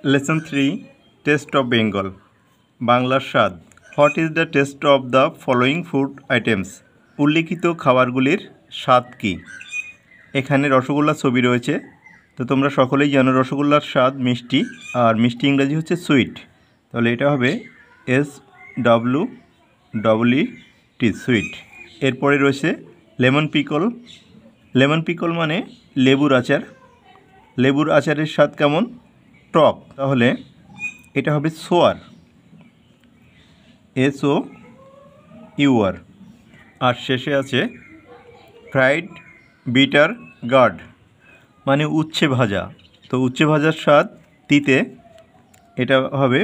Lesson 3 test of Bengal বাংলার স্বাদ। What is the taste of the following food items? উল্লিখিত খাবারগুলির স্বাদ কী? এখানে রসগোল্লার ছবি রয়েছে। তো তোমরা সকলেই জানো রসগোল্লার স্বাদ মিষ্টি, আর মিষ্টি ইংরাজি হচ্ছে সুইট। তাহলে এটা হবে SWEET সুইট। এরপরে রয়েছে লেমন পিকল। লেমন পিকল মানে লেবুর আচার। লেবুর আচারের স্বাদ কেমন? টক। তাহলে এটা হবে সোয়ার, SOUR। আর শেষে আছে ফ্রাইড বিটার গার্ড মানে উচ্ছে ভাজা। তো উচ্ছে ভাজার স্বাদ তিতে, এটা হবে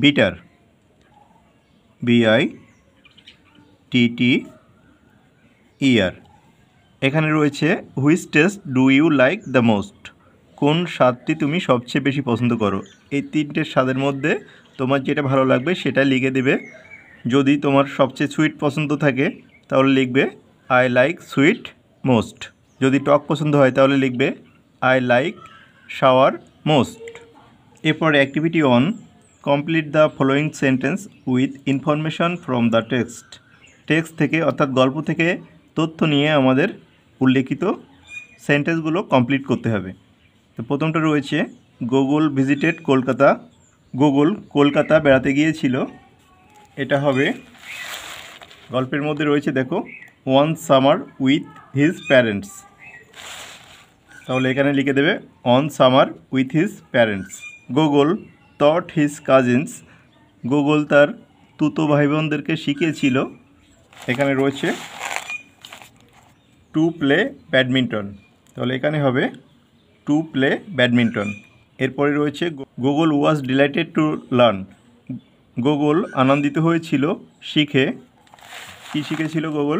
বিটার, BITTER। এখানে রয়েছে which taste do you like the most? কোন স্বাদটি তুমি সবচেয়ে বেশি পছন্দ করো? এই তিনটে স্বাদের মধ্যে তোমার যেটা ভালো লাগবে সেটা লিখে দেবে। যদি তোমার সবচেয়ে সুইট পছন্দ থাকে তাহলে লিখবে আই লাইক সুইট মোস্ট। যদি টক পছন্দ হয় তাহলে লিখবে আই লাইক সাওয়ার মোস্ট। এরপর activity on, complete the following sentence with information from the text. Text থেকে অর্থাৎ গল্প থেকে তথ্য নিয়ে আমাদের উল্লেখিত সেন্টেন্সগুলো কমপ্লিট করতে হবে। তো প্রথমটা রয়েছে Google visited Kolkata. Google Kolkata বেড়াতে গিয়েছিল। এটা হবে গল্পের মধ্যে রয়েছে, দেখো, one summer with his parents. তাহলে এখানে লিখে দেবে on summer with his parents. Google taught his cousins. Google তার তুতো ভাই বোনদেরকে শিখিয়েছিল। এখানে রয়েছে টু প্লে ব্যাডমিন্টন। তাহলে এখানে হবে টু প্লে ব্যাডমিন্টন। এরপরে রয়েছে Google was delighted to learn. Google আনন্দিত হয়েছিল শিখে। কি শিখেছিল Google?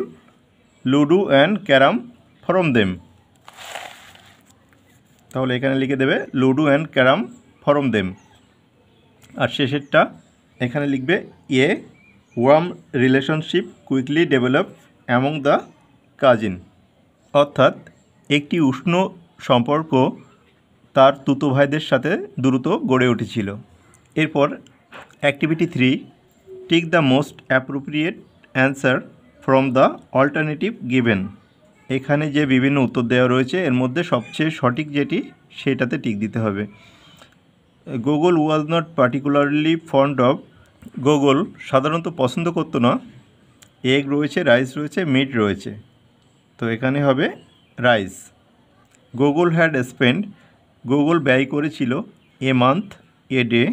Ludo and carrom from them. তাহলে এখানে লিখে দেবে ludo and carrom from them. আর শেষেরটা এখানে লিখবে a warm relationship quickly develop among the cousin. অর্থাৎ একটি উষ্ণ সম্পর্ক তার তুতো ভাইদের সাথে দ্রুত গড়ে উঠেছিল। এরপর activity 3, tick the most appropriate answer from the alternative given. এখানে যে বিভিন্ন উত্তর দেওয়া রয়েছে এর মধ্যে সবচেয়ে সঠিক যেটি সেটাতে টিক দিতে হবে। Google was not particularly fond of. Google সাধারণত পছন্দ করতো না। এগ রয়েছে, রাইস রয়েছে, মিট রয়েছে। তো এখানে হবে rice. Google had spend. Google ব্যয় করেছিল a month, a day,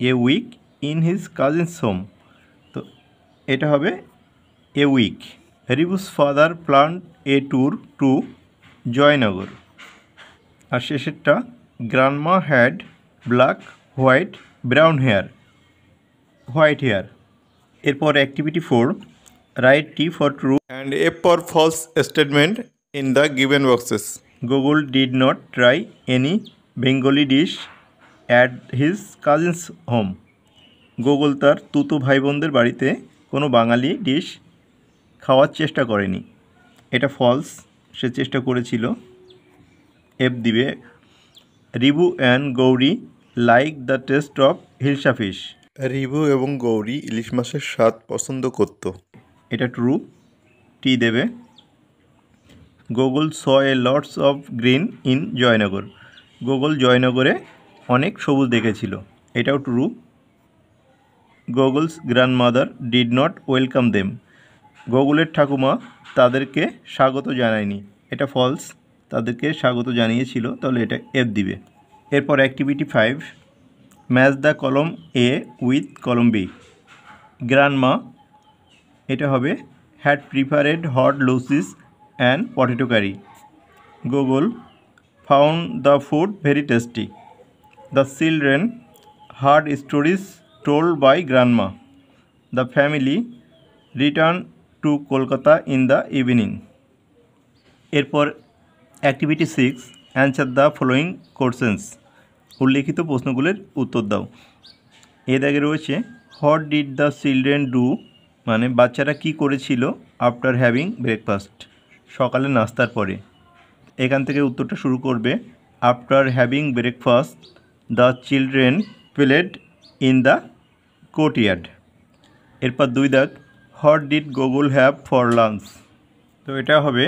a week in his cousins home. তো এটা হবে a week. Ribu's father plan a tour to Joynagar. আর শেষেরটা grandma had black, white, brown hair, white hair. এরপর activity 4, right T for true and F for false statement in the given boxes. Google did not try any Bengali dish at his cousin's home. Google তার তুতো ভাই বোনদের বাড়িতে কোনো বাঙালি dish খাওয়ার চেষ্টা করেনি। এটা ফলস, সে চেষ্টা করেছিল। এফ দিবে। Ribu and Gouri like the taste of hilsa fish. Ribu এবং গৌরী ইলিশ মাছের স্বাদ পছন্দ করত। এটা ট্রু, টি দেবে। Google saw a lots of green in Joynagar. Google জয়নগরে অনেক সবুজ দেখেছিল। এটাও true. Google's grandmother did not welcome them. গুগলের ঠাকুমা তাদেরকে স্বাগত জানায়নি। এটা ফলস, তাদেরকে স্বাগত জানিয়েছিল। তাহলে এটা এফ দিবে। এরপর activity 5, match the column A with column B. Grandma, এটা হবে had prepared hot luchis and potato curry. Google found the food very tasty. The children heard stories told by grandma. The family return to Kolkata in the evening. এরপর activity 6, answer the following questions. উল্লেখিত প্রশ্নগুলির উত্তর দাও। এর আগে রয়েছে what did the children do, মানে বাচ্চারা কি করেছিল আফটার হ্যাভিং ব্রেকফাস্ট, সকালে নাস্তার পরে। এখান থেকে উত্তরটা শুরু করবে। After having breakfast the children played in the courtyard. এরপর 2 দাগ, what did Google have for lunch. তো এটা হবে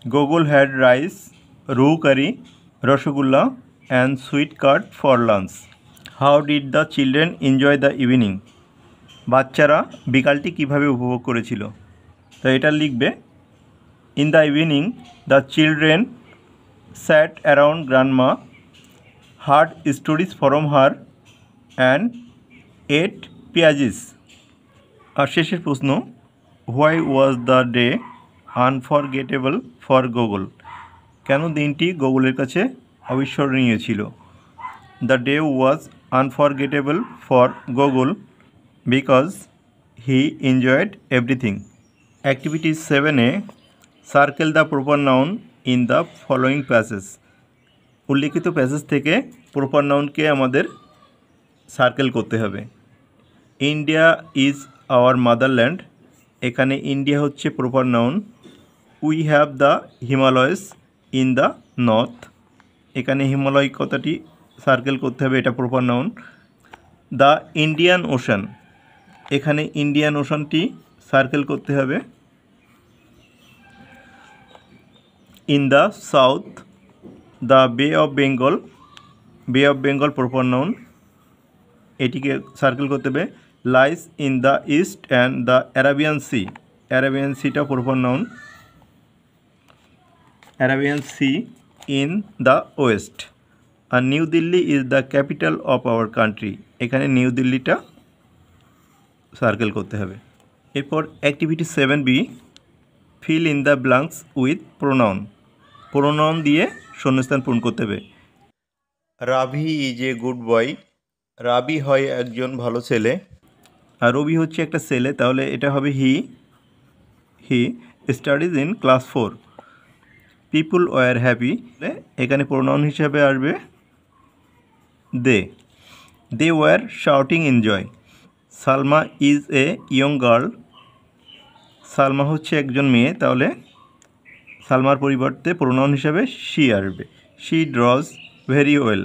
গুগল হ্যাড রাইস, রু curry, rasgulla and sweet curd for lunch. How did the children enjoy the evening. বাচ্চারা বিকালটি কীভাবে উপভোগ করেছিল। তো এটা লিখবে in the evening the children sat around grandma, heard stories from her and ate peyajis. আর শেষের প্রশ্ন, why was the day unforgettable for Google. কেন দিনটি গুগলের কাছে অবিস্মরণীয় ছিল। The day was unforgettable for Google because he enjoyed everything. Activity 7-এ circle the proper noun in the following passage. উল্লিখিত প্যাসেজ থেকে প্রপার নাউনকে আমাদের সার্কেল করতে হবে। ইন্ডিয়া ইজ আওয়ার মাদারল্যান্ড, এখানে ইন্ডিয়া হচ্ছে proper noun. We have the Himalayas in the north, এখানে হিমালয় কথাটি সার্কেল করতে হবে, এটা proper noun. The Indian ocean, এখানে ইন্ডিয়ান ওশানটি সার্কেল করতে হবে। In the south the bay of Bengal, bay of Bengal proper noun, এটিকে সার্কেল করতে হবে। Lies in the east and the Arabian sea, Arabian সিটা proper noun. Arabian sea in the west. আর new Delhi is the capital of our country, এখানে new দিল্লিটা circle করতে হবে। এরপর activity 7B, fill in the blanks with pronoun. Pronoun দিয়ে শূন্যস্থান পূরণ করতে হবে। Ravi is a good boy, রাবি হয় একজন ভালো ছেলে। আর রবি হচ্ছে একটা ছেলে, তাহলে এটা হবে he studies in class 4। People were happy, এখানে প্রোনাউন হিসাবে আসবে they were shouting enjoy. Salma is a young girl, Salma হচ্ছে একজন মেয়ে, তাহলে সালমার পরিবর্তে প্রোনাউন হিসাবে শি আসবে। She draws very well.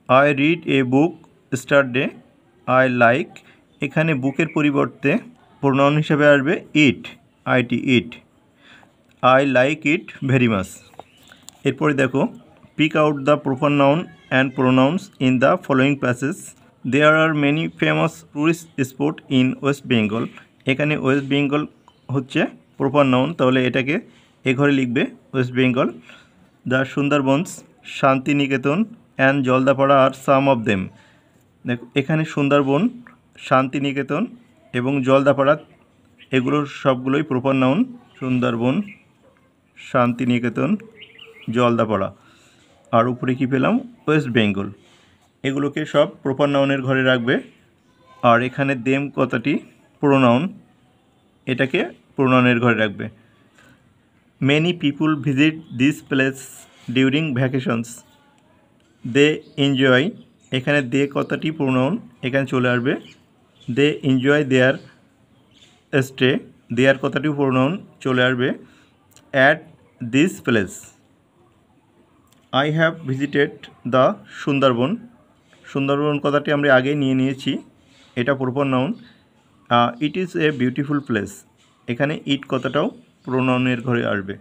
I read a book yesterday, I like, এখানে বুকের পরিবর্তে প্রোনাউন হিসাবে আসবে it, it. I like it very much. এরপরে দেখো, pick out the proper noun and pronouns in the following passage. There are many famous tourist spot in West Bengal, এখানে West Bengal হচ্ছে proper noun, তাহলে এটাকে এ ঘরে লিখবে ওয়েস্ট বেঙ্গল। দ্য সুন্দরবনস, শান্তিনিকেতন অ্যান্ড জলদাপাড়া আর সাম অফ দেম। দেখো এখানে সুন্দরবন, শান্তিনিকেতন এবং জলদাপাড়া এগুলোর সবগুলোই প্রপার নাউন। সুন্দরবন, শান্তিনিকেতন, জলদাপাড়া। আর উপরে কী পেলাম, ওয়েস্ট বেঙ্গল। এগুলোকে সব প্রপার নাউনের ঘরে রাখবে। আর এখানে দেম কথাটি প্রোনাউন, এটাকে প্রোনাউনের ঘরে রাখবে। Many people visit this place during vacations, they enjoy, এখানে দে কথাটি প্রোনাউন, এখানে চলে আসবে। They enjoy their stay, their কথাটিও প্রোনাউন, চলে আসবে at this place. I have visited the Sundarban, Sundarban কথাটি আমরা আগেই নিয়েছি, এটা proper noun. It is a beautiful place, এখানে ইট কথাটাও প্রোনাউনের ঘরে আসবে।